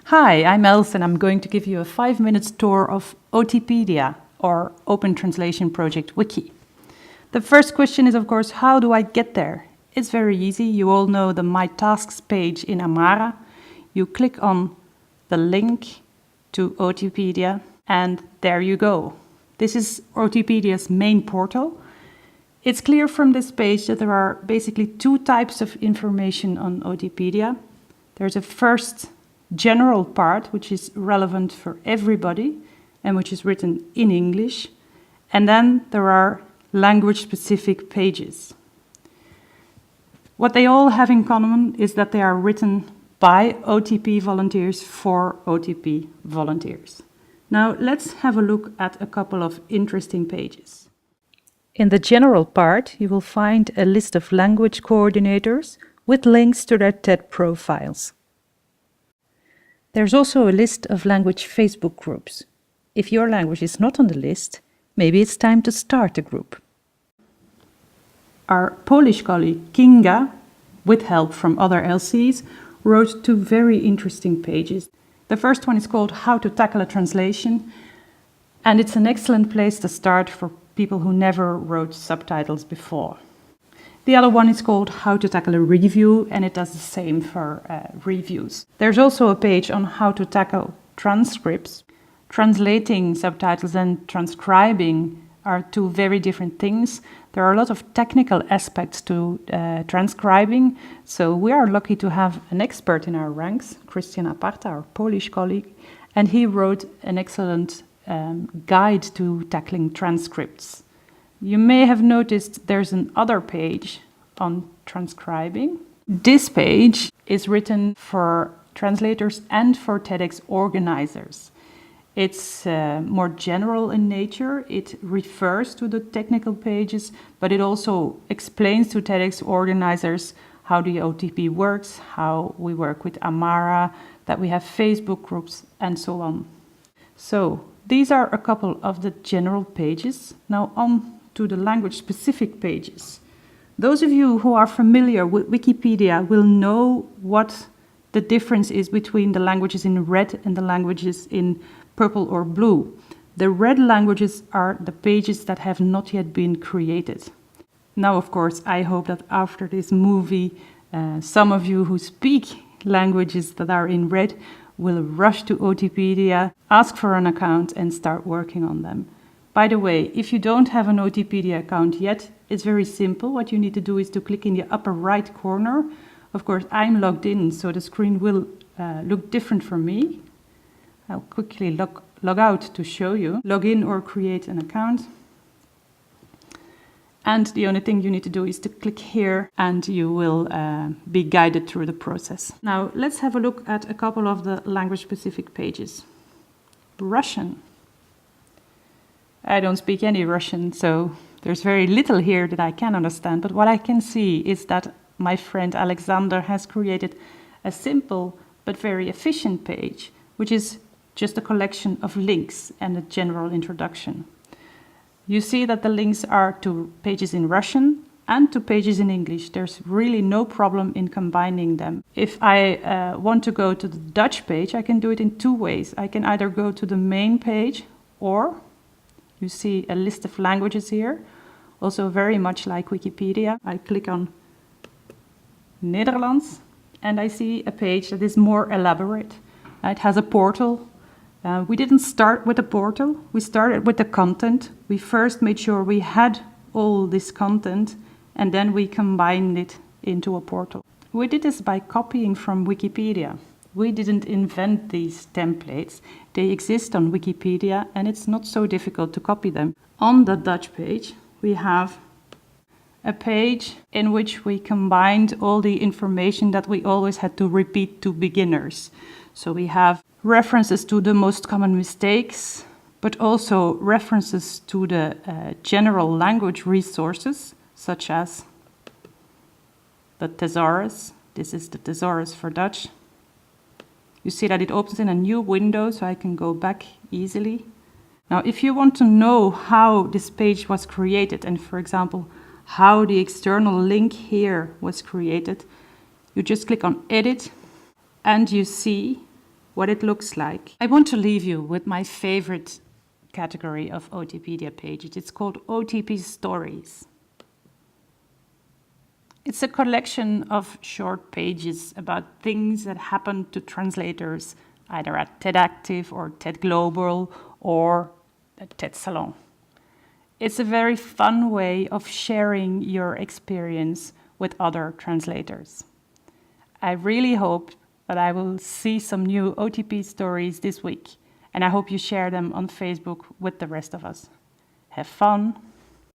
Hi, I'm Els and I'm going to give you a 5-minute tour of OTPedia, or Open Translation Project Wiki. The first question is, of course, how do I get there? It's very easy. You all know the My Tasks page in Amara. You click on the link to OTPedia and there you go. This is OTPedia's main portal. It's clear from this page that there are basically two types of information on OTPedia. There's a first general part, which is relevant for everybody and which is written in English. And then there are language-specific pages. What they all have in common is that they are written by OTP volunteers for OTP volunteers. Now let's have a look at a couple of interesting pages. In the general part, you will find a list of language coordinators with links to their TED profiles. There's also a list of language Facebook groups. If your language is not on the list, maybe it's time to start a group. Our Polish colleague Kinga, with help from other LCs, wrote two very interesting pages. The first one is called How to Tackle a Translation, and it's an excellent place to start for people who never wrote subtitles before. The other one is called How to Tackle a Review, and it does the same for reviews. There's also a page on how to tackle transcripts. Translating subtitles and transcribing are two very different things. There are a lot of technical aspects to transcribing, so we are lucky to have an expert in our ranks, Christian Aparta, our Polish colleague, and he wrote an excellent guide to tackling transcripts. You may have noticed there's another page on transcribing. This page is written for translators and for TEDx organizers. It's more general in nature. It refers to the technical pages, but it also explains to TEDx organizers how the OTP works, how we work with Amara, that we have Facebook groups, and so on. So these are a couple of the general pages. Now on to the language-specific pages. Those of you who are familiar with Wikipedia will know what the difference is between the languages in red and the languages in purple or blue. The red languages are the pages that have not yet been created. Now, of course, I hope that after this movie, some of you who speak languages that are in red will rush to OTPedia, ask for an account and start working on them. By the way, if you don't have an OTPedia account yet, it's very simple. What you need to do is to click in the upper right corner. Of course, I'm logged in, so the screen will look different for me. I'll quickly log out to show you. Log in or create an account. And the only thing you need to do is to click here and you will be guided through the process. Now, let's have a look at a couple of the language-specific pages. Russian. I don't speak any Russian, so there's very little here that I can understand, but what I can see is that my friend Alexander has created a simple but very efficient page, which is just a collection of links and a general introduction. You see that the links are to pages in Russian and to pages in English. There's really no problem in combining them. If I want to go to the Dutch page, I can do it in two ways. I can either go to the main page, or you see a list of languages here, also very much like Wikipedia. I click on Netherlands and I see a page that is more elaborate. It has a portal. We didn't start with a portal, we started with the content. We first made sure we had all this content and then we combined it into a portal. We did this by copying from Wikipedia. We didn't invent these templates. They exist on Wikipedia and it's not so difficult to copy them. On the Dutch page, we have a page in which we combined all the information that we always had to repeat to beginners. So we have references to the most common mistakes, but also references to the general language resources, such as the thesaurus. This is the thesaurus for Dutch. You see that it opens in a new window, so I can go back easily. Now, if you want to know how this page was created, and for example, how the external link here was created, you just click on Edit, and you see what it looks like. I want to leave you with my favorite category of OTPedia pages. It's called OTP Stories. It's a collection of short pages about things that happen to translators, either at TEDActive or TED Global or at TED Salon. It's a very fun way of sharing your experience with other translators. I really hope that I will see some new OTP stories this week, and I hope you share them on Facebook with the rest of us. Have fun!